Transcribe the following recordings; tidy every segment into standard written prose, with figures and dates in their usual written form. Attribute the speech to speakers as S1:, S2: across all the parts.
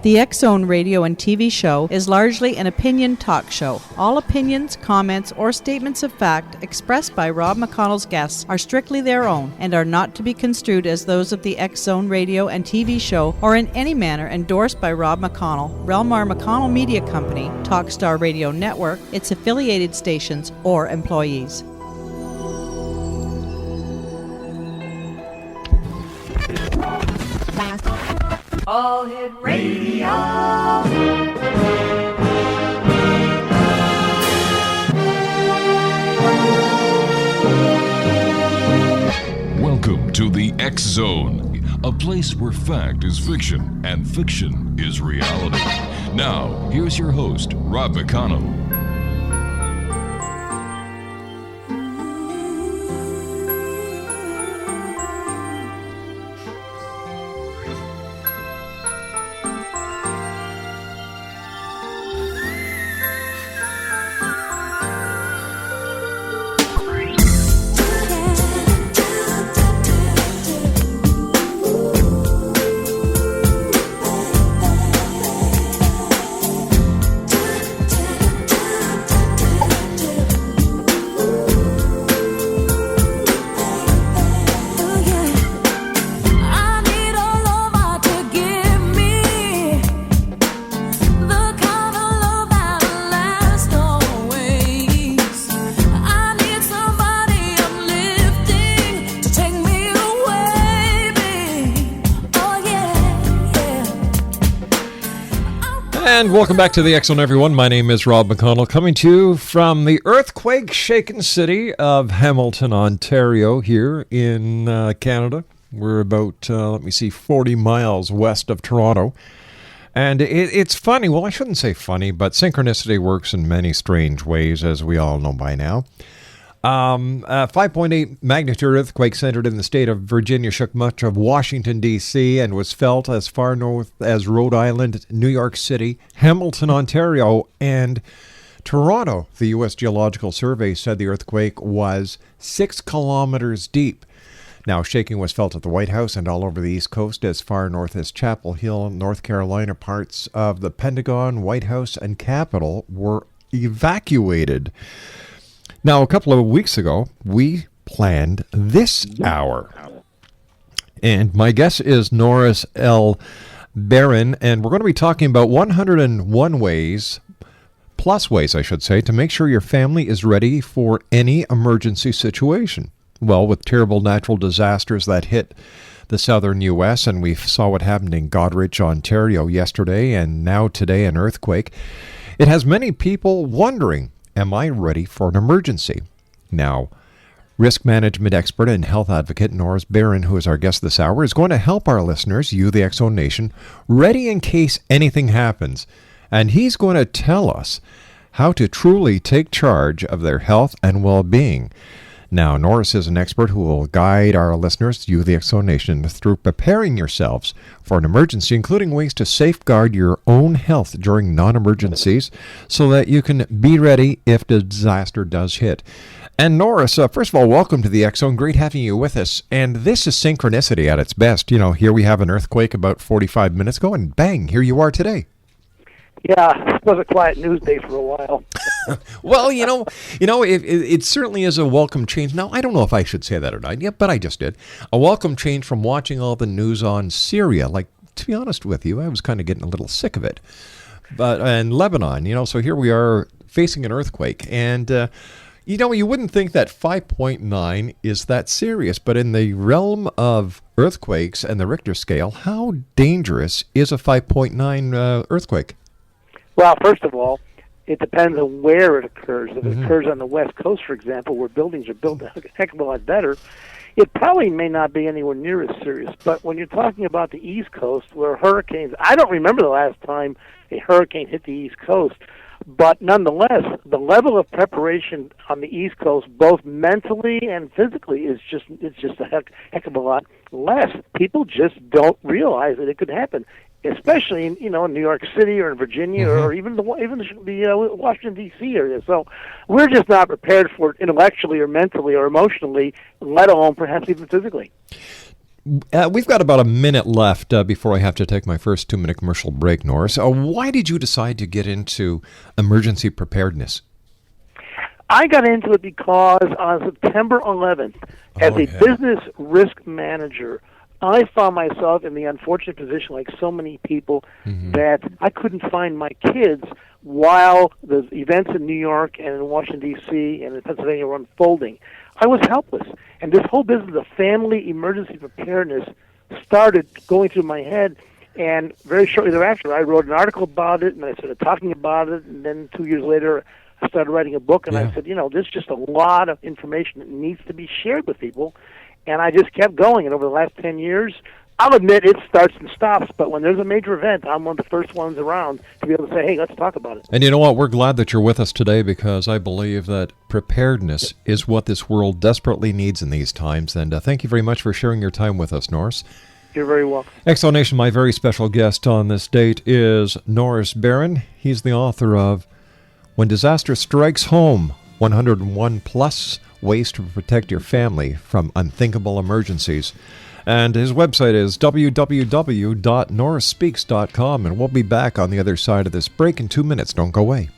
S1: The X-Zone radio and TV show is largely an opinion talk show. All opinions, comments, or statements of fact expressed by Rob McConnell's guests are strictly their own and are not to be construed as those of the X-Zone radio and TV show or in any manner endorsed by Rob McConnell, Relmar McConnell Media Company, Talkstar Radio Network, its affiliated stations, or employees.
S2: All Hit Radio.
S3: Welcome to the X Zone, a place where fact is fiction and fiction is reality. Now, here's your host, Rob McConnell.
S4: And welcome back to the X Zone, everyone. My name is Rob McConnell, coming to you from the earthquake-shaken city of Hamilton, Ontario, here in Canada. We're about, 40 miles west of Toronto. And it's funny, well, I shouldn't say funny, but synchronicity works in many strange ways, as we all know by now. A 5.8 magnitude earthquake centered in the state of Virginia shook much of Washington, D.C. and was felt as far north as Rhode Island, New York City, Hamilton, Ontario, and Toronto. The U.S. Geological Survey said the earthquake was 6 kilometers deep. Now, shaking was felt at the White House and all over the East Coast as far north as Chapel Hill, North Carolina. Parts of the Pentagon, White House, and Capitol were evacuated. Now, a couple of weeks ago, we planned this hour. And my guest is Norris L. Beren, and we're going to be talking about 101 ways, to make sure your family is ready for any emergency situation. Well, with terrible natural disasters that hit the southern U.S., and we saw what happened in Goderich, Ontario yesterday, and now today an earthquake, it has many people wondering, am I ready for an emergency? Now, risk management expert and health advocate Norris Beren, who is our guest this hour, is going to help our listeners, you, the X-Zone Nation, ready in case anything happens. And he's going to tell us how to truly take charge of their health and well-being. Now, Norris is an expert who will guide our listeners, you, the X-Zone Nation, through preparing yourselves for an emergency, including ways to safeguard your own health during non-emergencies so that you can be ready if the disaster does hit. And Norris, first of all, welcome to the X-Zone. Great having you with us. And this is synchronicity at its best. You know, here we have an earthquake about 45 minutes ago, and bang, here you are today.
S5: Yeah, it was a quiet news day for a while.
S4: Well, it certainly is a welcome change. Now, I don't know if I should say that or not, but I just did. A welcome change from watching all the news on Syria. Like, to be honest with you, I was kind of getting a little sick of it. And Lebanon, so here we are facing an earthquake. And, you wouldn't think that 5.9 is that serious, but in the realm of earthquakes and the Richter scale, how dangerous is a 5.9 earthquake?
S5: Well, first of all, it depends on where it occurs. If it occurs on the West Coast, for example, where buildings are built a heck of a lot better, it probably may not be anywhere near as serious. But when you're talking about the East Coast, where hurricanes, I don't remember the last time a hurricane hit the East Coast, but nonetheless, the level of preparation on the East Coast, both mentally and physically, is just a heck of a lot less. People just don't realize that it could happen, especially in New York City or in Virginia or even the Washington D.C. area. So we're just not prepared for it intellectually or mentally or emotionally, let alone perhaps even physically.
S4: We've got about a minute left before I have to take my first 2-minute commercial break, Norris. Why did you decide to get into emergency preparedness?
S5: I got into it because on September 11th, as a business risk manager, I found myself in the unfortunate position, like so many people, that I couldn't find my kids while the events in New York and in Washington, D.C. and in Pennsylvania were unfolding. I was helpless. And this whole business of family emergency preparedness started going through my head. And very shortly thereafter, I wrote an article about it, and I started talking about it. And then 2 years later, I started writing a book, and I said, there's just a lot of information that needs to be shared with people. And I just kept going. And over the last 10 years, I'll admit it starts and stops, but when there's a major event, I'm one of the first ones around to be able to say, hey, let's talk about it.
S4: And you know what? We're glad that you're with us today because I believe that preparedness is what this world desperately needs in these times. And thank you very much for sharing your time with us, Norris.
S5: You're very welcome.
S4: Explanation, my very special guest on this date is Norris Beren. He's the author of When Disaster Strikes Home, 101 Plus Ways to Protect Your Family from Unthinkable Emergencies. And his website is www.norrisspeaks.com. And we'll be back on the other side of this break in 2 minutes. Don't go away.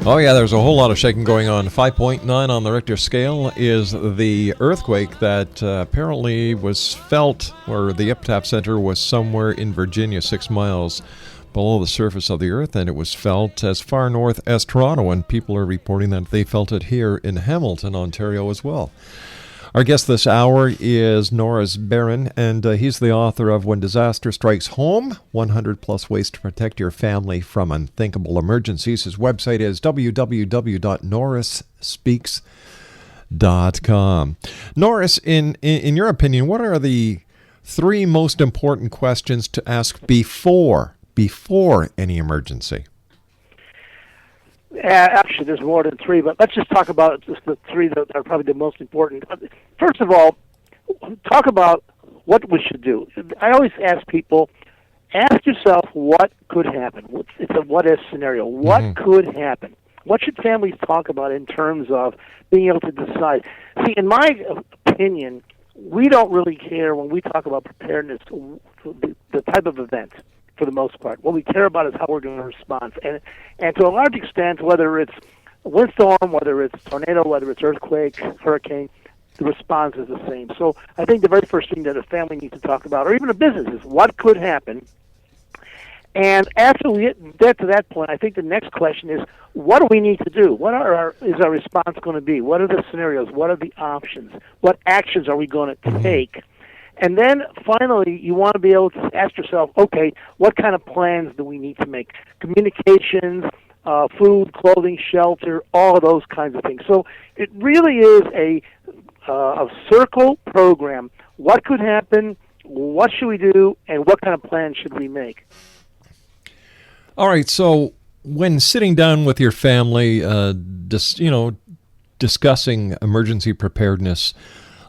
S4: Oh, yeah, there's a whole lot of shaking going on. 5.9 on the Richter scale is the earthquake that apparently was felt, or the epicenter was somewhere in Virginia, 6 miles below the surface of the earth, and it was felt as far north as Toronto, and people are reporting that they felt it here in Hamilton, Ontario as well. Our guest this hour is Norris Beren, and he's the author of When Disaster Strikes Home, 100 Plus Ways to Protect Your Family from Unthinkable Emergencies. His website is www.norrisspeaks.com. Norris, in your opinion, what are the 3 most important questions to ask before any emergency?
S5: Actually, there's more than 3, but let's just talk about just the 3 that are probably the most important. First of all, talk about what we should do. I always ask people, ask yourself what could happen. It's a what-if scenario. What could happen? What should families talk about in terms of being able to decide? See, in my opinion, we don't really care when we talk about preparedness, the type of event. For the most part, what we care about is how we're going to respond, and to a large extent, whether it's a windstorm, whether it's tornado, whether it's earthquake, hurricane, the response is the same. So I think the very first thing that a family needs to talk about, or even a business, is what could happen. And after we get to that point, I think the next question is, what do we need to do? What is our response going to be? What are the scenarios? What are the options? What actions are we going to take? And then, finally, you want to be able to ask yourself, okay, what kind of plans do we need to make? Communications, food, clothing, shelter, all of those kinds of things. So it really is a circle program. What could happen? What should we do? And what kind of plans should we make?
S4: All right, so when sitting down with your family, discussing emergency preparedness,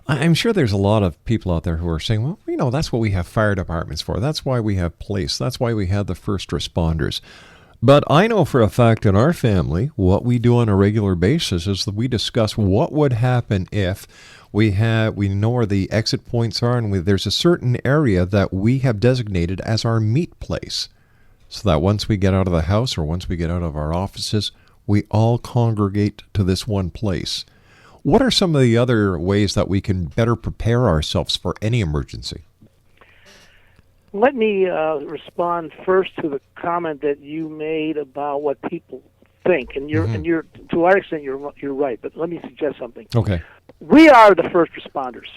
S4: I'm sure there's a lot of people out there who are saying, well, that's what we have fire departments for. That's why we have police. That's why we have the first responders. But I know for a fact in our family, what we do on a regular basis is that we discuss what would happen if we know where the exit points are, and there's a certain area that we have designated as our meet place. So that once we get out of the house or once we get out of our offices, we all congregate to this one place. What are some of the other ways that we can better prepare ourselves for any emergency?
S5: Let me respond first to the comment that you made about what people think, and you're to our extent you're right. But let me suggest something.
S4: Okay.
S5: We are the first responders.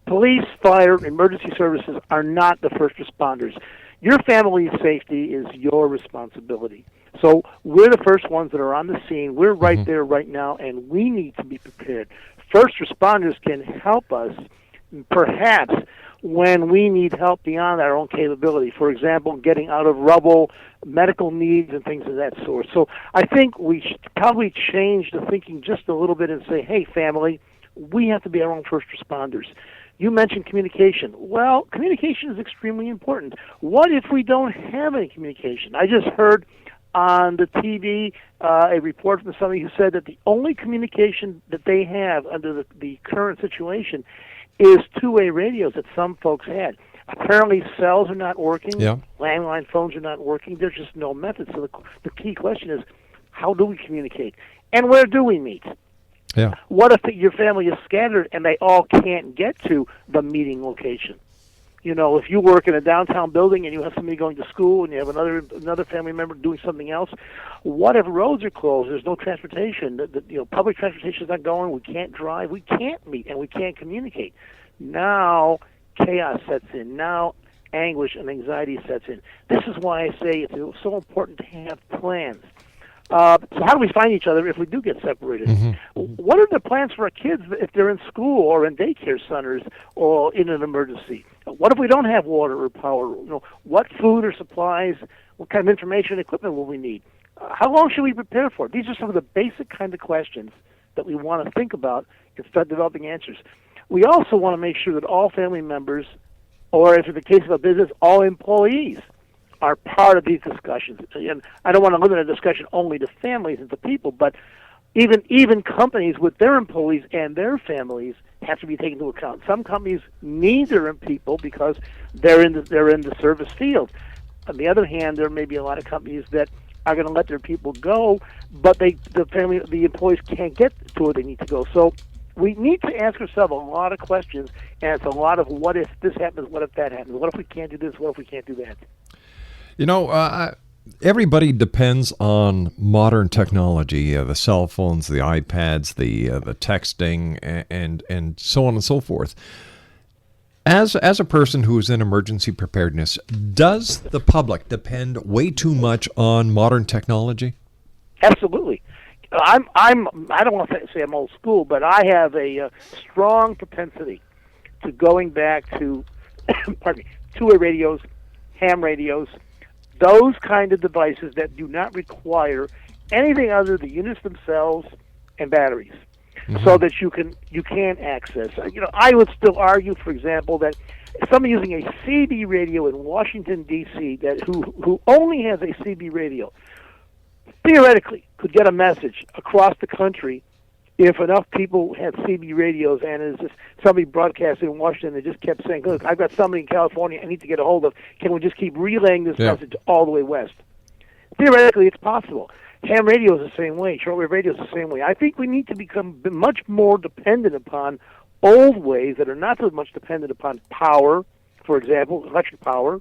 S5: Police, fire, emergency services are not the first responders. Your family's safety is your responsibility. So we're the first ones that are on the scene. We're right there right now, and we need to be prepared. First responders can help us, perhaps, when we need help beyond our own capability. For example, getting out of rubble, medical needs, and things of that sort. So I think we should probably change the thinking just a little bit and say, hey, family, we have to be our own first responders. You mentioned communication. Well, communication is extremely important. What if we don't have any communication? I just heard on the TV a report from somebody who said that the only communication that they have under the current situation is two-way radios that some folks had. Apparently cells are not working,
S4: Yeah.
S5: landline phones are not working, there's just no method. So the key question is, how do we communicate? And where do we meet?
S4: Yeah.
S5: What if your family is scattered and they all can't get to the meeting location? You know, if you work in a downtown building and you have somebody going to school and you have another family member doing something else, what if roads are closed? There's no transportation. Public transportation is not going. We can't drive. We can't meet and we can't communicate. Now chaos sets in. Now anguish and anxiety sets in. This is why I say it's so important to have plans. So how do we find each other if we do get separated?
S4: Mm-hmm.
S5: What are the plans for our kids if they're in school or in daycare centers or in an emergency? What if we don't have water or power? What food or supplies, what kind of information and equipment will we need? How long should we prepare for? These are some of the basic kind of questions that we want to think about and start developing answers. We also want to make sure that all family members, or if it's the case of a business, all employees, are part of these discussions. And I don't want to limit a discussion only to families and to people, but even companies with their employees and their families have to be taken into account. Some companies need their people because they're in the service field. On the other hand, there may be a lot of companies that are going to let their people go, but the employees can't get to where they need to go. So we need to ask ourselves a lot of questions, and it's a lot of what if this happens, what if that happens, what if we can't do this, what if we can't do that.
S4: Everybody depends on modern technology, the cell phones, the iPads, the texting, and so on and so forth. As a person who is in emergency preparedness, does the public depend way too much on modern technology?
S5: Absolutely. I don't want to say I'm old school, but I have a strong propensity to going back to, pardon me, two-way radios, ham radios, those kind of devices that do not require anything other than the units themselves and batteries, so that you can access. I would still argue, for example, that somebody using a CB radio in Washington D.C. who only has a CB radio theoretically could get a message across the country if enough people had CB radios, and it's just somebody broadcasting in Washington that just kept saying, look, I've got somebody in California I need to get a hold of. Can we just keep relaying this message all the way west? Theoretically, it's possible. Ham radio is the same way. Shortwave radio is the same way. I think we need to become much more dependent upon old ways that are not so much dependent upon power, for example, electric power,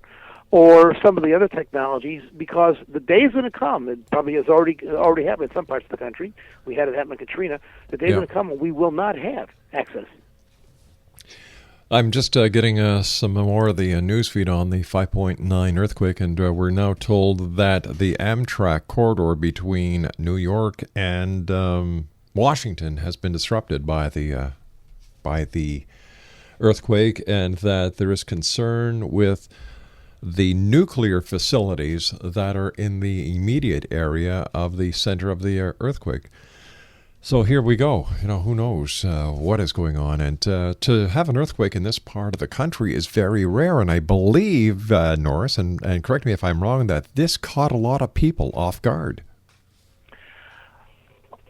S5: or some of the other technologies, because the day is going to come. It probably has already happened in some parts of the country. We had it happen in Katrina. The day is going to come when we will not have access.
S4: I'm just getting some more of the news feed on the 5.9 earthquake, and we're now told that the Amtrak corridor between New York and Washington has been disrupted by the earthquake, and that there is concern with the nuclear facilities that are in the immediate area of the center of the earthquake. So here we go. Who knows what is going on. And to have an earthquake in this part of the country is very rare. And I believe, Norris, and correct me if I'm wrong, that this caught a lot of people off guard.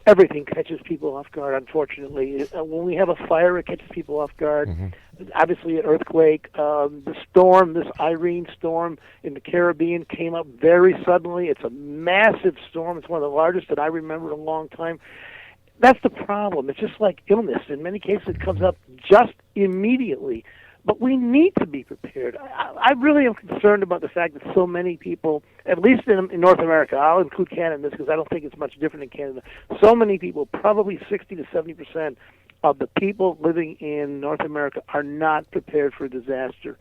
S5: Everything catches people off guard, unfortunately. When we have a fire, it catches people off guard. Obviously, an earthquake. The storm, this Irene storm in the Caribbean, came up very suddenly. It's a massive storm. It's one of the largest that I remember in a long time. That's the problem. It's just like illness. In many cases, it comes up just immediately. But we need to be prepared. I really am concerned about the fact that so many people, at least in North America, I'll include Canada in this because I don't think it's much different in Canada, so many people, probably 60 to 70% of the people living in North America are not prepared for disaster.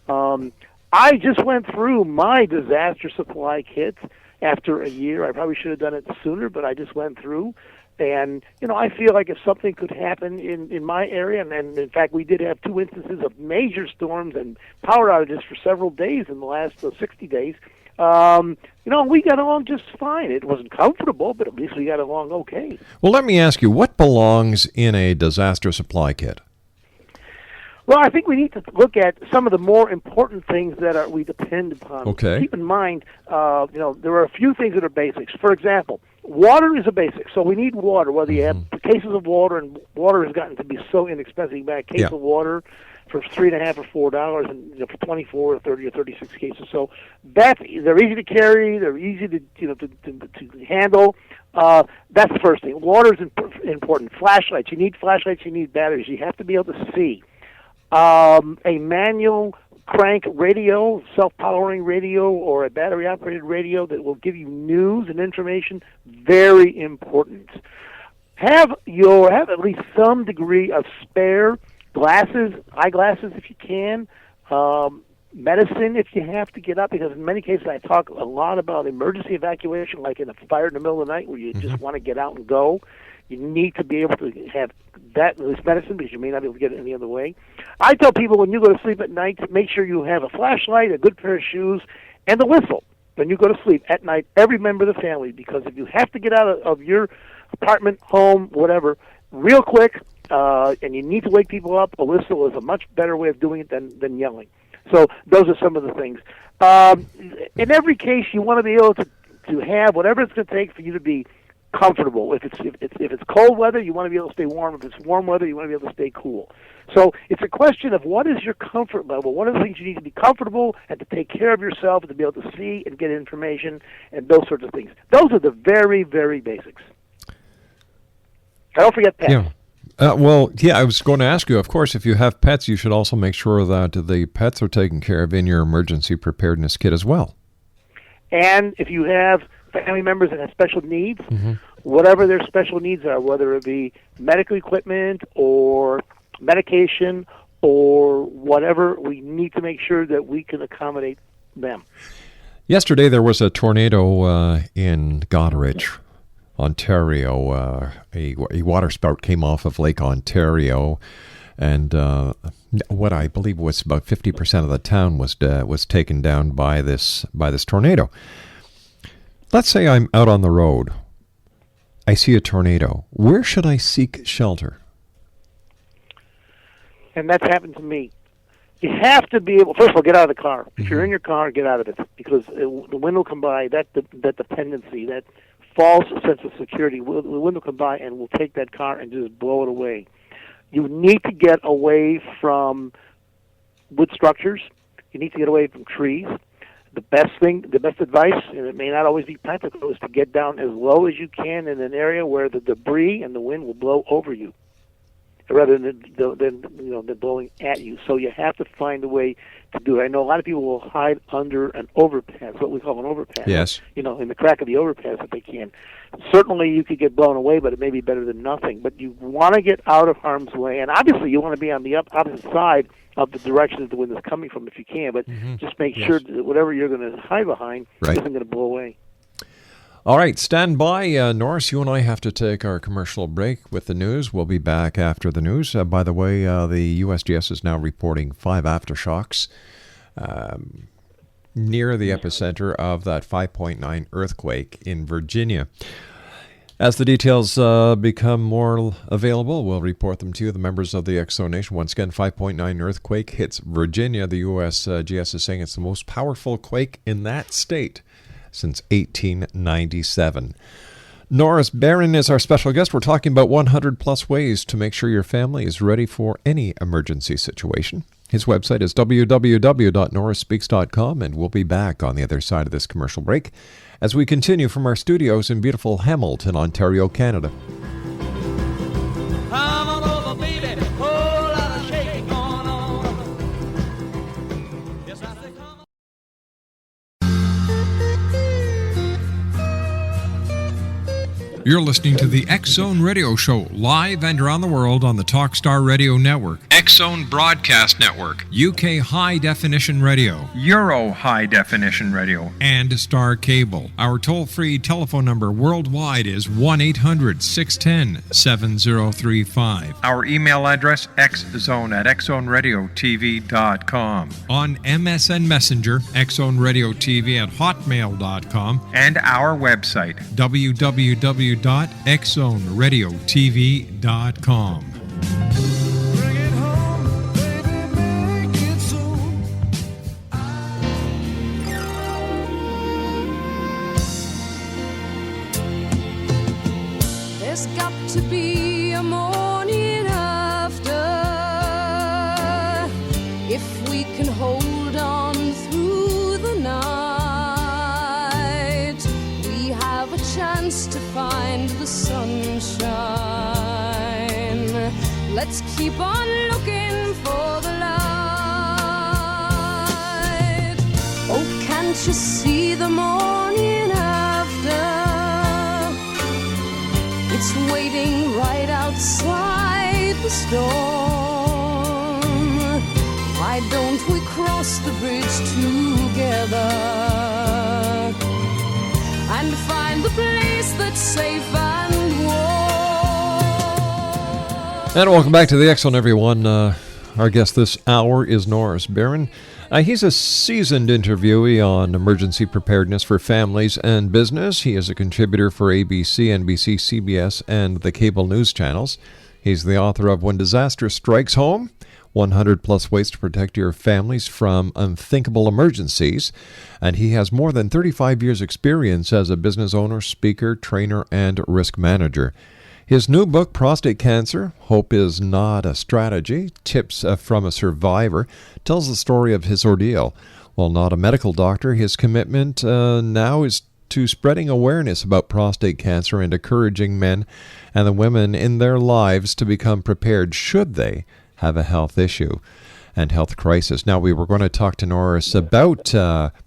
S5: I just went through my disaster supply kit after a year. I probably should have done it sooner, but I just went through. And, I feel like if something could happen in my area, and in fact we did have 2 instances of major storms and power outages for several days in the last 60 days, we got along just fine. It wasn't comfortable, but at least we got along okay.
S4: Well, let me ask you, what belongs in a disaster supply kit?
S5: Well, I think we need to look at some of the more important things that we depend upon.
S4: Okay.
S5: Keep in mind, there are a few things that are basics. For example, water is a basic. So we need water, whether you have cases of water, and water has gotten to be so inexpensive. You buy a case of water for $3.50 or $4, and for 24 or 30 or 36 cases. So they're easy to carry. They're easy to handle. That's the first thing. Water is important. Flashlights. You need flashlights. You need batteries. You have to be able to see. A manual crank radio, self-powering radio, or a battery-operated radio that will give you news and information, very important. Have at least some degree of spare glasses, eyeglasses if you can, medicine if you have to get up, because in many cases I talk a lot about emergency evacuation, like in a fire in the middle of the night where you just want to get out and go. You need to be able to have that, at least medicine, because you may not be able to get it any other way. I tell people when you go to sleep at night, make sure you have a flashlight, a good pair of shoes, and a whistle when you go to sleep at night, every member of the family, because if you have to get out of your apartment, home, whatever, real quick, and you need to wake people up, a whistle is a much better way of doing it than yelling. So those are some of the things. In every case, you want to be able to have whatever it's going to take for you to be comfortable. If it's cold weather, you want to be able to stay warm. If it's warm weather, you want to be able to stay cool. So it's a question of what is your comfort level. What are the things you need to be comfortable and to take care of yourself and to be able to see and get information and those sorts of things. Those are the very, very basics. Don't forget pets.
S4: Yeah. I was going to ask you, of course, if you have pets, you should also make sure that the pets are taken care of in your emergency preparedness kit as well.
S5: And if you have family members that have special needs, whatever their special needs are, whether it be medical equipment or medication or whatever, we need to make sure that we can accommodate them.
S4: Yesterday there was a tornado in Goderich, Ontario. A waterspout came off of Lake Ontario, and what I believe was about 50% of the town was taken down by this tornado. Let's say I'm out on the road. I see a tornado. Where should I seek shelter?
S5: And that's happened to me. You have to be able, first of all, get out of the car. If you're in your car, get out of it, because the wind will come by, that dependency, that false sense of security, the wind will come by and will take that car and just blow it away. You need to get away from wood structures. You need to get away from trees. The best advice, and it may not always be practical, is to get down as low as you can in an area where the debris and the wind will blow over you, rather than blowing at you. So you have to find a way to do it. I know a lot of people will hide under an overpass, what we call an overpass.
S4: Yes.
S5: In the crack of the overpass if they can. Certainly you could get blown away, but it may be better than nothing. But you want to get out of harm's way, and obviously you want to be on the opposite side of the direction that the wind is coming from if you can, but just make sure that whatever you're going to hide behind isn't going to blow away.
S4: All right, stand by. Norris, you and I have to take our commercial break with the news. We'll be back after the news. By the way, the USGS is now reporting 5 aftershocks near the epicenter of that 5.9 earthquake in Virginia. As the details become more available, we'll report them to you, the members of the X Zone Nation. Once again, 5.9 earthquake hits Virginia. The USGS is saying it's the most powerful quake in that state since 1897. Norris Beren is our special guest. We're talking about 100-plus ways to make sure your family is ready for any emergency situation. His website is www.norrisspeaks.com, and we'll be back on the other side of this commercial break as we continue from our studios in beautiful Hamilton, Ontario, Canada.
S2: Come on over, baby. Whole lot of shaking going on. Yes, I say come on.
S6: You're listening to the X Zone Radio Show, live and around the world on the Talkstar Radio Network.
S4: X-Zone Broadcast Network, UK High Definition Radio,
S6: Euro High Definition Radio,
S4: and Star Cable. Our toll-free telephone number worldwide is 1-800-610-7035.
S6: Our email address, xzone@xzoneradiotv.com.
S4: On MSN Messenger, xzoneradiotv@hotmail.com.
S6: And our website,
S4: www.xzoneradiotv.com.
S7: There's got to be a morning after if we can hold on through the night. We have a chance to find the sunshine. Let's keep on looking for the light. Oh, can't you see the morning after? It's waiting right outside the storm. Why don't we cross the bridge together and find the place that's safe and warm?
S4: And welcome back to the X-Zone, everyone. Our guest this hour is Norris Beren. He's a seasoned interviewee on emergency preparedness for families and business. He is a contributor for ABC, NBC, CBS, and the cable news channels. He's the author of When Disaster Strikes Home, 100 Plus Ways to Protect Your Families from Unthinkable Emergencies. And he has more than 35 years' experience as a business owner, speaker, trainer, and risk manager. His new book, Prostate Cancer, Hope is Not a Strategy, Tips from a Survivor, tells the story of his ordeal. While not a medical doctor, his commitment now is to spreading awareness about prostate cancer and encouraging men and the women in their lives to become prepared should they have a health issue and health crisis. Now, we were going to talk to Norris about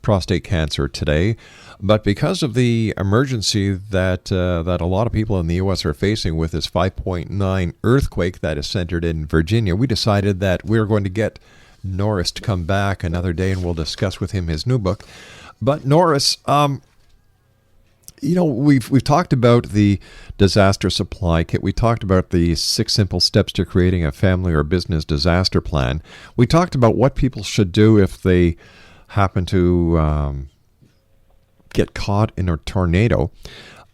S4: prostate cancer today, but because of the emergency that a lot of people in the U.S. are facing with this 5.9 earthquake that is centered in Virginia, we decided that we're going to get Norris to come back another day and we'll discuss with him his new book. But Norris, we've talked about the disaster supply kit. We talked about the 6 simple steps to creating a family or business disaster plan. We talked about what people should do if they happen to get caught in a tornado.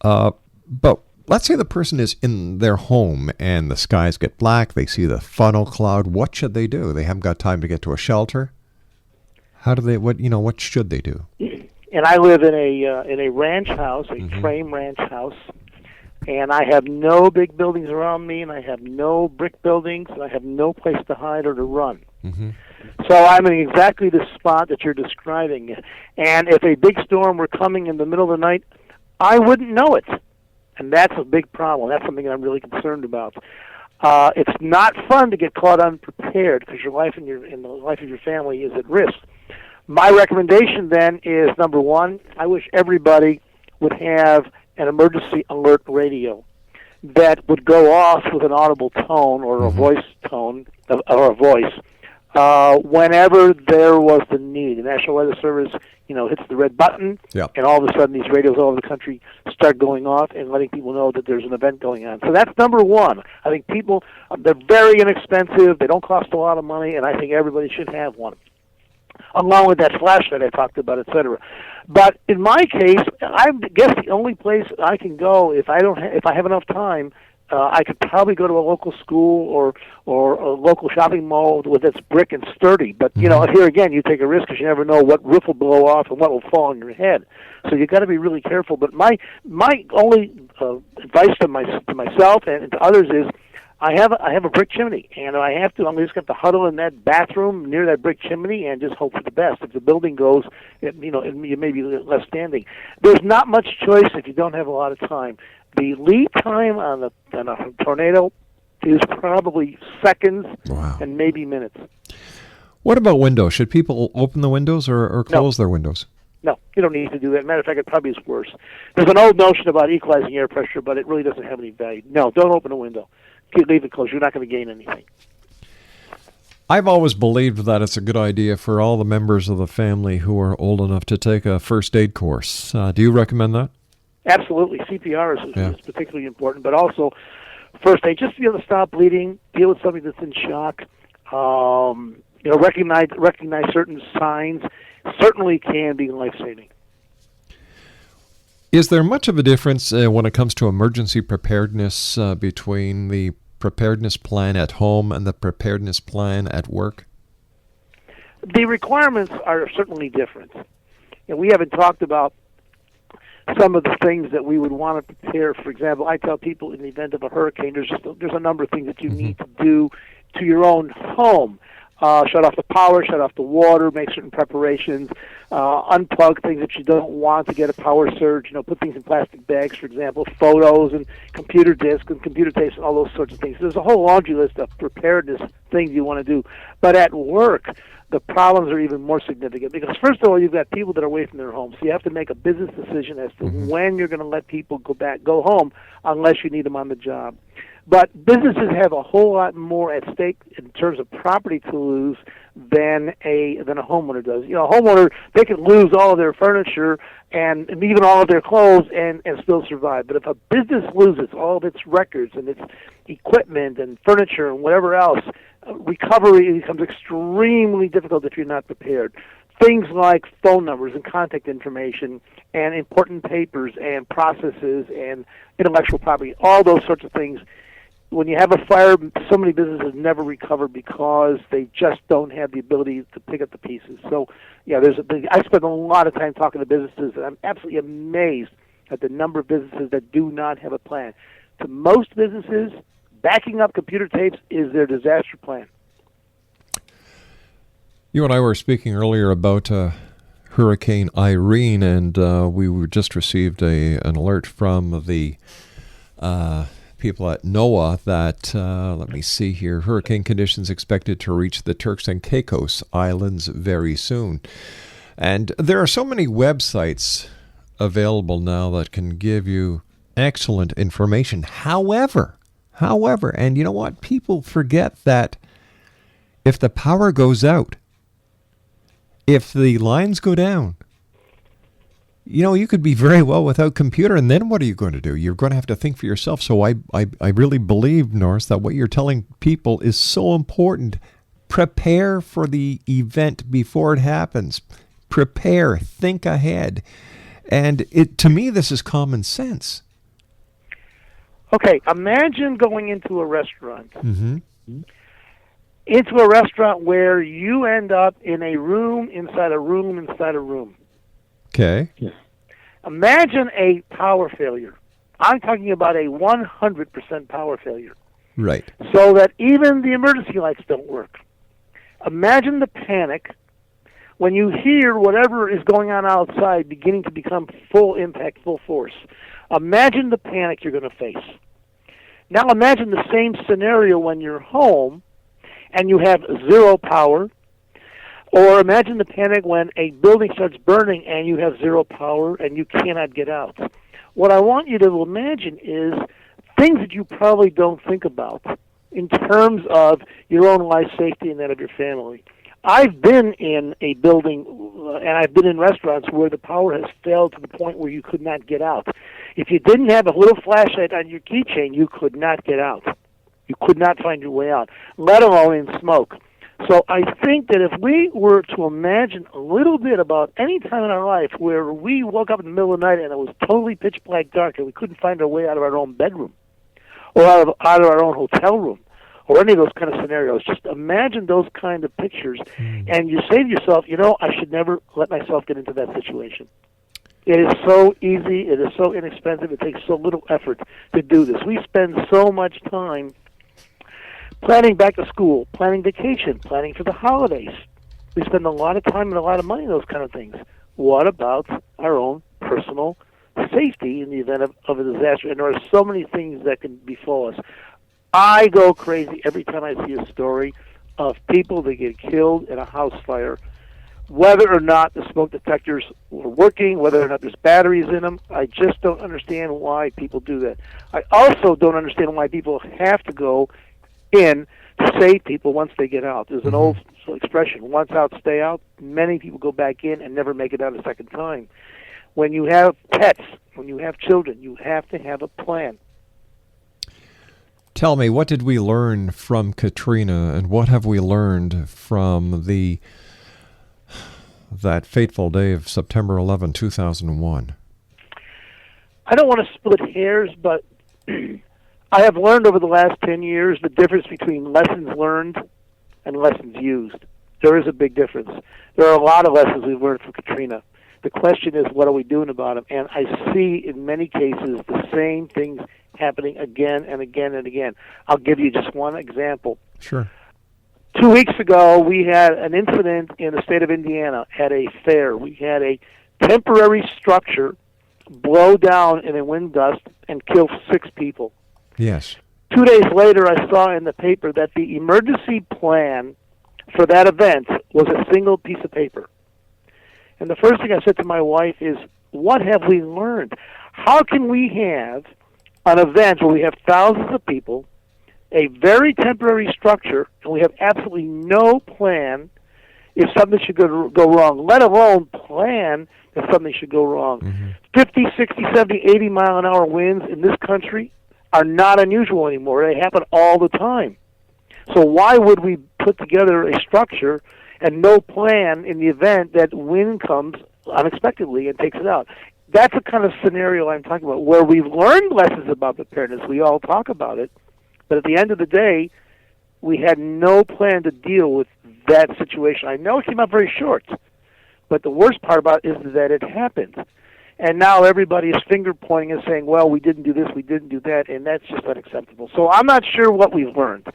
S4: But let's say the person is in their home and the skies get black. They see the funnel cloud. What should they do? They haven't got time to get to a shelter. What should they do?
S5: And I live in a ranch house, a frame ranch house, and I have no big buildings around me, and I have no brick buildings, and I have no place to hide or to run.
S4: Mm-hmm.
S5: So I'm in exactly the spot that you're describing. And if a big storm were coming in the middle of the night, I wouldn't know it. And that's a big problem. That's something that I'm really concerned about. It's not fun to get caught unprepared because your life and the life of your family is at risk. My recommendation then is, number one, I wish everybody would have an emergency alert radio that would go off with an audible tone or a voice tone or a voice whenever there was the need. The National Weather Service, hits the red button, and all of a sudden these radios all over the country start going off and letting people know that there's an event going on. So that's number one. I think people, they're very inexpensive, they don't cost a lot of money, and I think everybody should have one, along with that flashlight I talked about, etc. But in my case, I guess the only place I can go if I have enough time, I could probably go to a local school or a local shopping mall that's brick and sturdy. But here again, you take a risk because you never know what roof will blow off and what will fall on your head. So you got to be really careful. But my only advice to myself and to others is, I have a brick chimney, and I'm just going to huddle in that bathroom near that brick chimney and just hope for the best. If the building goes, you may be left standing. There's not much choice if you don't have a lot of time. The lead time on a tornado is probably seconds and maybe minutes.
S4: What about windows? Should people open the windows or close their windows?
S5: No, you don't need to do that. Matter of fact, it probably is worse. There's an old notion about equalizing air pressure, but it really doesn't have any value. No, don't open a window. Leave it closed. You're not going to gain anything.
S4: I've always believed that it's a good idea for all the members of the family who are old enough to take a first aid course. Do you recommend that?
S5: Absolutely. CPR is particularly important, but also first aid, just to be able to stop bleeding, deal with somebody that's in shock, recognize certain signs, certainly can be life-saving.
S4: Is there much of a difference when it comes to emergency preparedness between the preparedness plan at home and the preparedness plan at work?
S5: The requirements are certainly different. We haven't talked about some of the things that we would want to prepare. For example, I tell people in the event of a hurricane, there's a number of things that you need to do to your own home. Shut off the power, shut off the water, make certain preparations, unplug things that you don't want to get a power surge, put things in plastic bags, for example, photos and computer disks and computer tapes and all those sorts of things. There's a whole laundry list of preparedness things you want to do. But at work, the problems are even more significant because, first of all, you've got people that are away from their homes. So you have to make a business decision as to when you're going to let people go home unless you need them on the job. But businesses have a whole lot more at stake in terms of property to lose than a homeowner does. A homeowner, they can lose all of their furniture and even all of their clothes and still survive. But if a business loses all of its records and its equipment and furniture and whatever else, recovery becomes extremely difficult if you're not prepared. Things like phone numbers and contact information and important papers and processes and intellectual property, all those sorts of things. When you have a fire, so many businesses never recover because they just don't have the ability to pick up the pieces. So, I spend a lot of time talking to businesses, and I'm absolutely amazed at the number of businesses that do not have a plan. To most businesses, backing up computer tapes is their disaster plan.
S4: You and I were speaking earlier about Hurricane Irene, and we just received an alert from the people at NOAA that, let me see here, hurricane conditions expected to reach the Turks and Caicos Islands very soon. And there are so many websites available now that can give you excellent information. However, and you know what? People forget that if the power goes out, if the lines go down, you could be very well without computer, and then what are you going to do? You're going to have to think for yourself. So I really believe, Norris, that what you're telling people is so important. Prepare for the event before it happens. Prepare. Think ahead. And to me, this is common sense.
S5: Okay, imagine going into a restaurant.
S4: Mm-hmm.
S5: Into a restaurant where you end up in a room inside a room inside a room.
S4: Okay.
S5: Imagine a power failure. I'm talking about a 100% power failure.
S4: Right.
S5: So that even the emergency lights don't work. Imagine the panic when you hear whatever is going on outside beginning to become full impact, full force. Imagine the panic you're going to face. Now imagine the same scenario when you're home and you have zero power. Or imagine the panic when a building starts burning and you have zero power and you cannot get out. What I want you to imagine is things that you probably don't think about in terms of your own life safety and that of your family. I've been in a building and I've been in restaurants where the power has failed to the point where you could not get out. If you didn't have a little flashlight on your keychain, you could not get out. You could not find your way out, let alone in smoke. So I think that if we were to imagine a little bit about any time in our life where we woke up in the middle of the night and it was totally pitch black dark and we couldn't find our way out of our own bedroom or out of our own hotel room or any of those kind of scenarios, just imagine those kind of pictures and you say to yourself, I should never let myself get into that situation. It is so easy, it is so inexpensive, it takes so little effort to do this. We spend so much time planning back to school, planning vacation, planning for the holidays. We spend a lot of time and a lot of money on those kind of things. What about our own personal safety in the event of a disaster? And there are so many things that can befall us. I go crazy every time I see a story of people that get killed in a house fire, whether or not the smoke detectors were working, whether or not there's batteries in them. I just don't understand why people do that. I also don't understand why people have to go in to save people once they get out. There's an old expression, once out, stay out. Many people go back in and never make it out a second time. When you have pets, when you have children, you have to have a plan.
S4: Tell me, what did we learn from Katrina, and what have we learned from that fateful day of September 11, 2001?
S5: I don't want to split hairs, but I have learned over the last 10 years the difference between lessons learned and lessons used. There is a big difference. There are a lot of lessons we've learned from Katrina. The question is, what are we doing about them? And I see in many cases the same things happening again and again and again. I'll give you just one example.
S4: Sure.
S5: 2 weeks ago, we had an incident in the state of Indiana at a fair. We had a temporary structure blow down in a wind gust and kill 6 people.
S4: Yes.
S5: 2 days later, I saw in the paper that the emergency plan for that event was a single piece of paper. And the first thing I said to my wife is, what have we learned? How can we have an event where we have thousands of people, a very temporary structure, and we have absolutely no plan if something should go wrong, let alone plan if something should go wrong. 50, 60, 70, 80 mile an hour winds in this country are not unusual anymore. They happen all the time. So why would we put together a structure and no plan in the event that wind comes unexpectedly and takes it out? That's the kind of scenario I'm talking about, where we've learned lessons about preparedness. We all talk about it, but at the end of the day, we had no plan to deal with that situation. I know it came out very short, but the worst part about it is that it happened. And now everybody is finger pointing and saying, well, we didn't do this, we didn't do that, and that's just unacceptable. So I'm not sure what we've learned.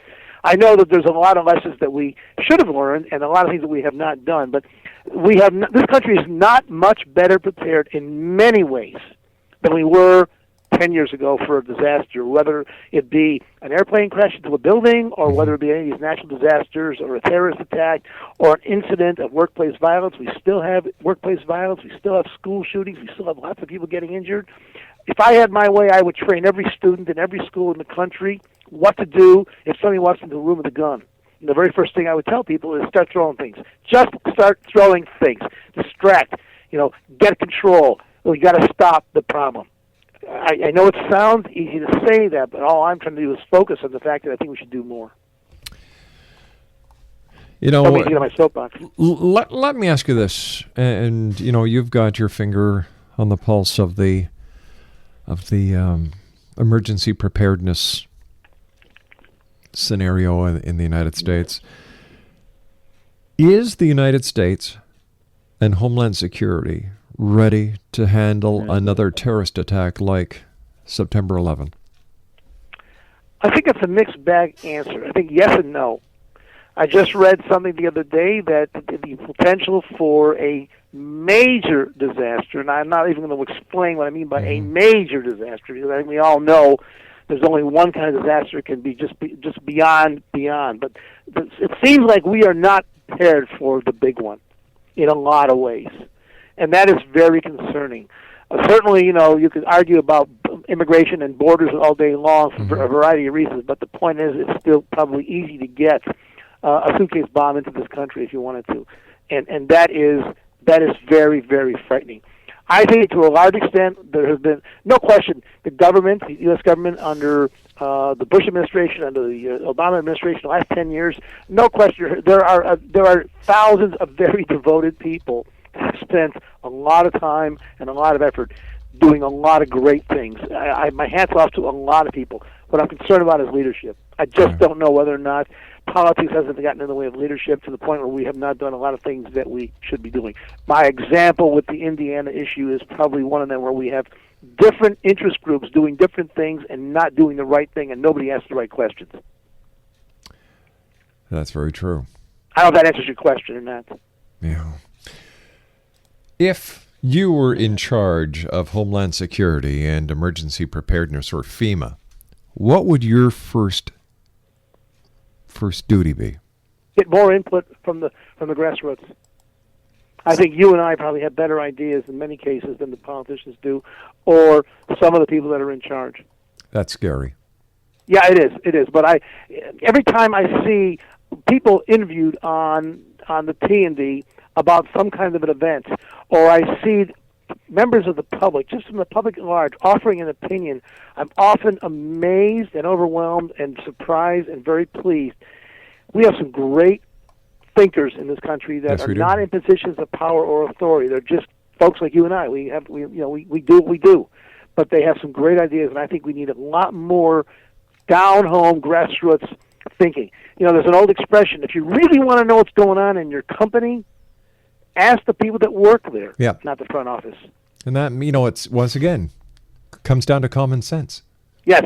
S5: I know that there's a lot of lessons that we should have learned and a lot of things that we have not done, but this country is not much better prepared in many ways than we were 10 years ago for a disaster, whether it be an airplane crash into a building or whether it be any of these natural disasters or a terrorist attack or an incident of workplace violence. We still have workplace violence. We still have school shootings. We still have lots of people getting injured. If I had my way, I would train every student in every school in the country what to do if somebody walks into a room with a gun. And the very first thing I would tell people is start throwing things. Just start throwing things. Distract. Get control. We got to stop the problem. I know it sounds easy to say that, but all I'm trying to do is focus on the fact that I think we should do more. Let me get on my soapbox.
S4: Let me ask you this, and you've got your finger on the pulse of the emergency preparedness scenario in the United States. Is the United States and Homeland Security ready to handle another terrorist attack like September 11?
S5: I think it's a mixed bag answer. I think yes and no. I just read something the other day that the potential for a major disaster, and I'm not even going to explain what I mean by a major disaster, because I think we all know there's only one kind of disaster. It can be just beyond. But it seems like we are not prepared for the big one in a lot of ways. And that is very concerning. Certainly, you could argue about immigration and borders all day long for a variety of reasons, but the point is it's still probably easy to get a suitcase bomb into this country if you wanted to. And that is very, very frightening. I think to a large extent there has been, no question, the government, the U.S. government under the Bush administration, under the Obama administration, the last 10 years, no question, there are thousands of very devoted people have spent a lot of time and a lot of effort doing a lot of great things. My hat's off to a lot of people. What I'm concerned about is leadership. I just don't know whether or not politics hasn't gotten in the way of leadership to the point where we have not done a lot of things that we should be doing. My example with the Indiana issue is probably one of them, where we have different interest groups doing different things and not doing the right thing, and nobody asks the right questions.
S4: That's very true.
S5: I don't know if that answers your question or not.
S4: Yeah. If you were in charge of Homeland Security and Emergency Preparedness, or FEMA, what would your first duty be?
S5: Get more input from the grassroots. I think you and I probably have better ideas in many cases than the politicians do, or some of the people that are in charge.
S4: That's scary.
S5: Yeah, it is. It is. But every time I see people interviewed on the T&D about some kind of an event, or I see members of the public, just from the public at large, offering an opinion, I'm often amazed and overwhelmed and surprised and very pleased. We have some great thinkers in this country that are not in positions of power or authority. They're just folks like you and I. We do what we do, but they have some great ideas, and I think we need a lot more down-home, grassroots thinking. There's an old expression: if you really want to know what's going on in your company, ask the people that work there, not the front office.
S4: And that, it's, once again, comes down to common sense.
S5: Yes.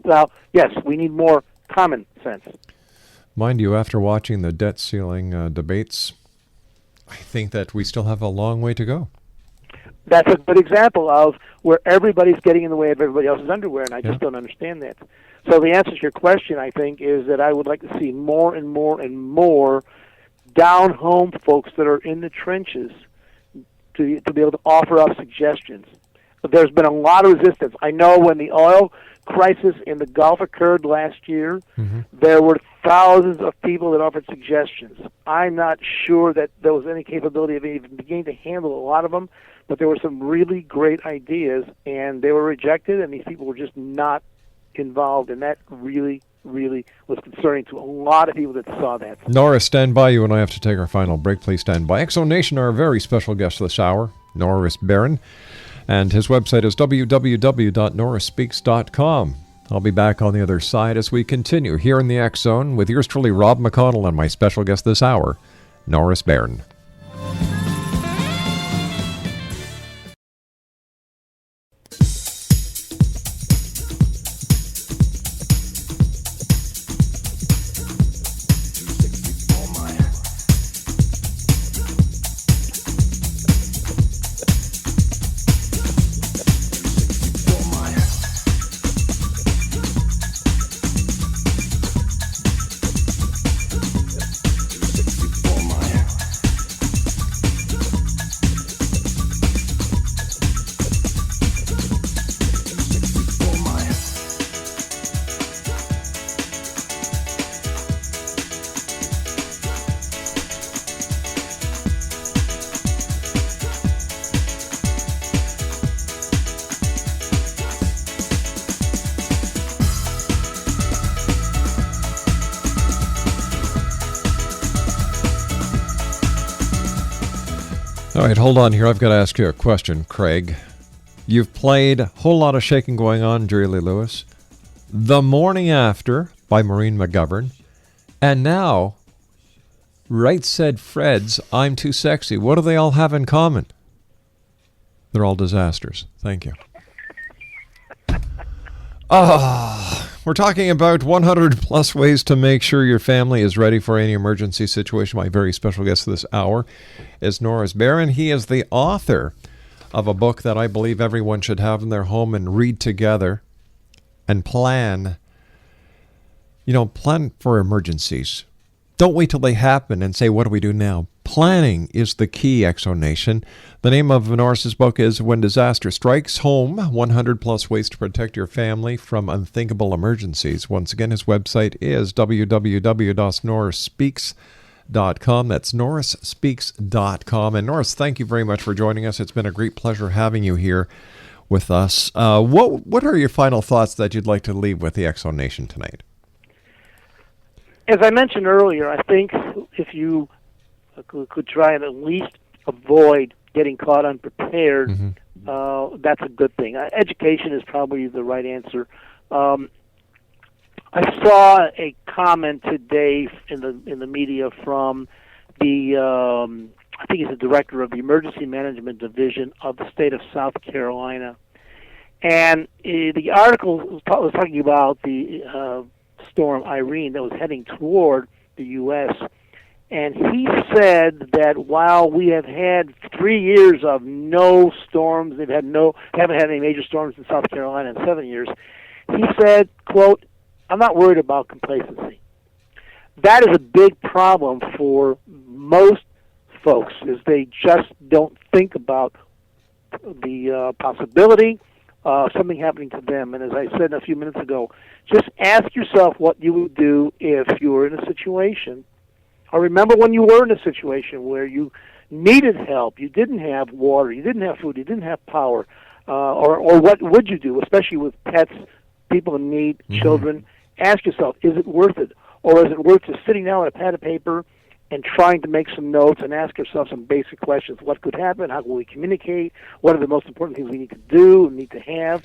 S5: Well, yes, we need more common sense.
S4: Mind you, after watching the debt ceiling debates, I think that we still have a long way to go.
S5: That's a good example of where everybody's getting in the way of everybody else's underwear, and I just don't understand that. So the answer to your question, I think, is that I would like to see more and more and more down-home folks that are in the trenches to be able to offer up suggestions. But there's been a lot of resistance. I know when the oil crisis in the Gulf occurred last year, there were thousands of people that offered suggestions. I'm not sure that there was any capability of even beginning to handle a lot of them, but there were some really great ideas, and they were rejected, and these people were just not involved, and that really was concerning to a lot of people that saw that.
S4: Norris, stand by. You and I have to take our final break. Please stand by. X Zone Nation, our very special guest this hour, Norris Beren, and his website is www.norrisspeaks.com. I'll be back on the other side as we continue here in the X Zone with yours truly, Rob McConnell, and my special guest this hour, Norris Beren. All right, hold on here. I've got to ask you a question, Craig. You've played a whole lot of shaking going on, Jerry Lee Lewis, The Morning After by Maureen McGovern, and now Right Said Fred's I'm Too Sexy. What do they all have in common? They're all disasters. Thank you. We're talking about 100 plus ways to make sure your family is ready for any emergency situation. My very special guest this hour is Norris Beren. He is the author of a book that I believe everyone should have in their home and read together and plan. Plan for emergencies. Don't wait till they happen and say, what do we do now? Planning is the key, Exonation. The name of Norris's book is When Disaster Strikes Home, 100 Plus Ways to Protect Your Family from Unthinkable Emergencies. Once again, his website is www.norrisspeaks.com. That's norrisspeaks.com. And Norris, thank you very much for joining us. It's been a great pleasure having you here with us. What are your final thoughts that you'd like to leave with the Exonation tonight?
S5: As I mentioned earlier, I think if you could try and at least avoid getting caught unprepared, that's a good thing. Education is probably the right answer. I saw a comment today in the media from the I think he's the director of the Emergency Management Division of the state of South Carolina, and the article was talking about the storm Irene that was heading toward the U.S., and he said that while we have had 3 years of no storms, haven't had any major storms in South Carolina in 7 years, he said, quote, I'm not worried about complacency. That is a big problem for most folks, is they just don't think about the possibility something happening to them. And as I said a few minutes ago, just ask yourself what you would do if you were in a situation, or remember when you were in a situation where you needed help, you didn't have water, you didn't have food, you didn't have power, or what would you do, especially with pets, people in need, children. Ask yourself, is it worth it? Or is it worth just sitting down with a pad of paper and trying to make some notes and ask yourself some basic questions? What could happen? How will we communicate? What are the most important things we need to do and need to have?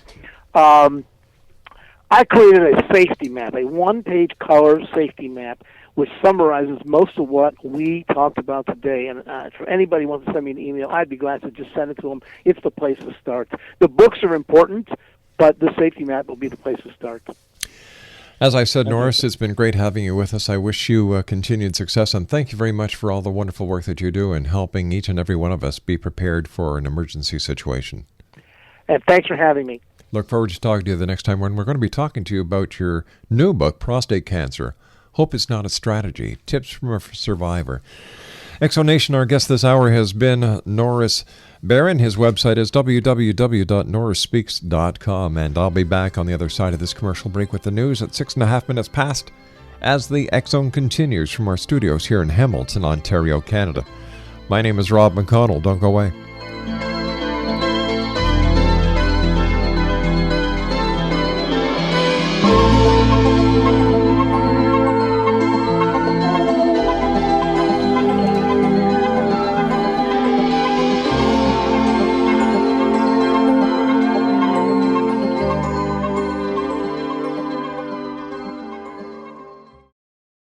S5: I created a safety map, a one-page color safety map, which summarizes most of what we talked about today. And for anybody who wants to send me an email, I'd be glad to just send it to them. It's the place to start. The books are important, but the safety map will be the place to start.
S4: As I said, Norris, it's been great having you with us. I wish you continued success, and thank you very much for all the wonderful work that you do in helping each and every one of us be prepared for an emergency situation.
S5: And thanks for having me.
S4: Look forward to talking to you the next time when we're going to be talking to you about your new book, Prostate Cancer. Hope It's Not a Strategy. Tips from a Survivor. Exonation, our guest this hour has been Norris Beren. His website is www.norrisspeaks.com, and I'll be back on the other side of this commercial break with the news at 6.5 minutes past as the X-Zone continues from our studios here in Hamilton, Ontario, Canada. My name is Rob McConnell. Don't go away.